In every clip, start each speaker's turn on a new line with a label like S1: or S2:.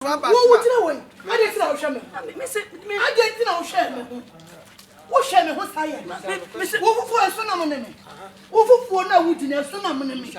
S1: What would you know? I didn't know Shaman. I didn't know Shaman. What Shaman was I? Mr. Wolf for a son of an enemy. Wolf for no wood in a son of an enemy.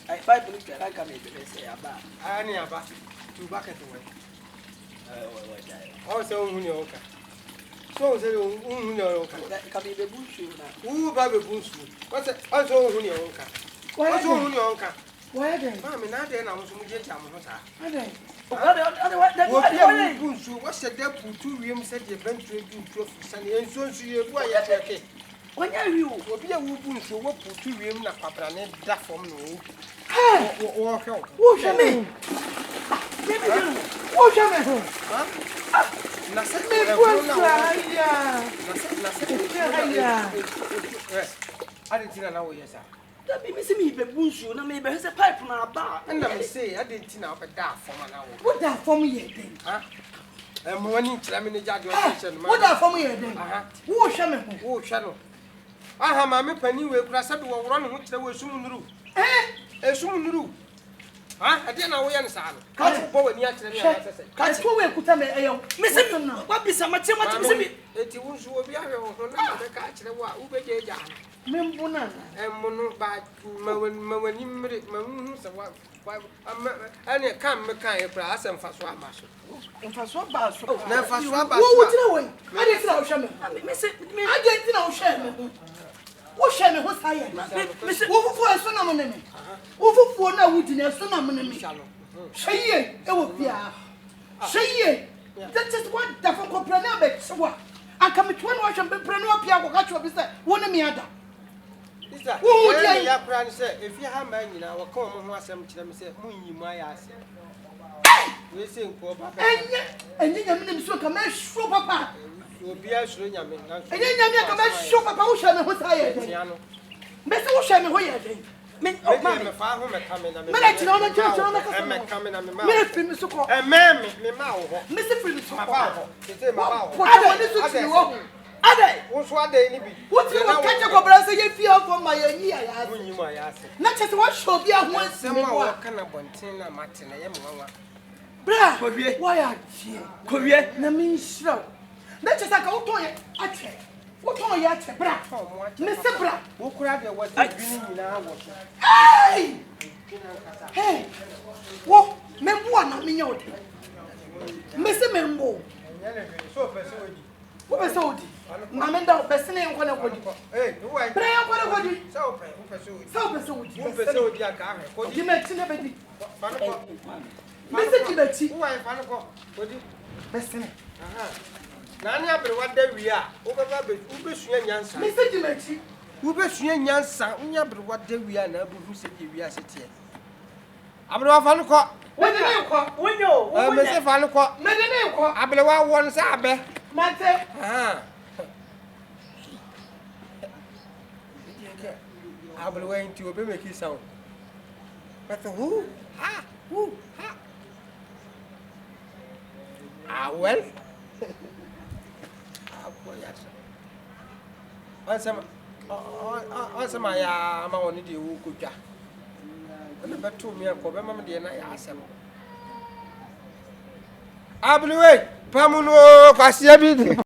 S2: I 5 minutes can I come in to say about
S3: Any about 2 buckets away.
S2: Also,
S3: Unioka. So, Unioka.
S2: Come in the bush.
S3: Who Baby Bush? What's it? Also, Unioka. What's Unioka?
S1: Why then?
S3: Mammy, not then I was going to get them. What's the devil? 2 rooms said the adventure to Sunny and so she is why I take.
S2: When are you?
S3: Will be a woman to walk 2 rooms, not Papa, and that for me. Walk out.
S1: What's your name? What's your name?
S3: I didn't know, yes, sir.
S2: That be missing me, but bush, you know, maybe has a pipe on our bar.
S3: And let me say, I didn't know about that for an hour.
S1: What that for me then?
S3: I'm running to the judge.
S1: What that for me then? What's your name?
S3: Oh, Shadow. I have my penny with Grassad or running which there was soon rule. A soon rule. I didn't know where I'm Catch a bow and yet.
S1: Catch who will put them a Missing now. What be some much to me?
S3: It will be a catch the wa Ube.
S1: Membona
S3: and Mono by Mawen, I can't make a brass and fast one muscle.
S1: and for so bad.
S3: Never
S1: What would you know? I didn't know Shaman. I didn't know Shaman. What Shaman was I? Mr. Wolf for a son of an enemy. Wolf for no wood in a son of an enemy. Say it will be a say it. That is what the fuck of so what? I come to one watch and be Prano Pia got you beside one of me other.
S3: Who would you say if you have man in our common was some to them say, Moon, my ass. We sing for Papa.
S1: And then I'm going to come and show Papa.
S3: You'll be a showing me. And
S1: then I'm come and show Papa Ocean was I. Mr. Ocean, where are they?
S3: My father coming and coming and mammy,
S1: Mr. Phillips,
S3: Papa.
S1: I want to see you. Ade,
S3: what's what they need?
S1: What you want catch a cobra say you feel for my year? Not just what show be a one
S3: similar kind of bontina Martin. I am one.
S1: Bra, why are you? Korea, na mean show. Not just like a toy. I What on ya bra? Mr. Bra.
S3: Who could have what I dream in our water?
S1: Hey! Hey! What? Membuana mignot. Mr. Membo.
S3: So, person,
S1: Who is old? Mamma, best name one of you.
S3: hey, who I
S1: Pray on what I would
S3: so
S1: so
S3: dear car.
S1: you met Timothy.
S3: Mr.
S1: Mr. Timothy.
S3: Who I found a
S1: Best name.
S3: Nanya, but what day we are. Over Uber Yansa.
S1: Mr. Timothy.
S3: Uber Yansa, but what day we are now, who said we are sitting. I'm not found a call.
S1: What do you call?
S2: When you,
S3: Mr. Fanuco,
S1: Many name call.
S3: I believe I want Sabe.
S1: Mate.
S3: I will wait to obey make it sound. But who? Ha! Who? Ha! Ah, well. Answer my amount of you could ja. But 2 million for Mamma dear, I ask them. I believe, Pamuno, Cassiabit.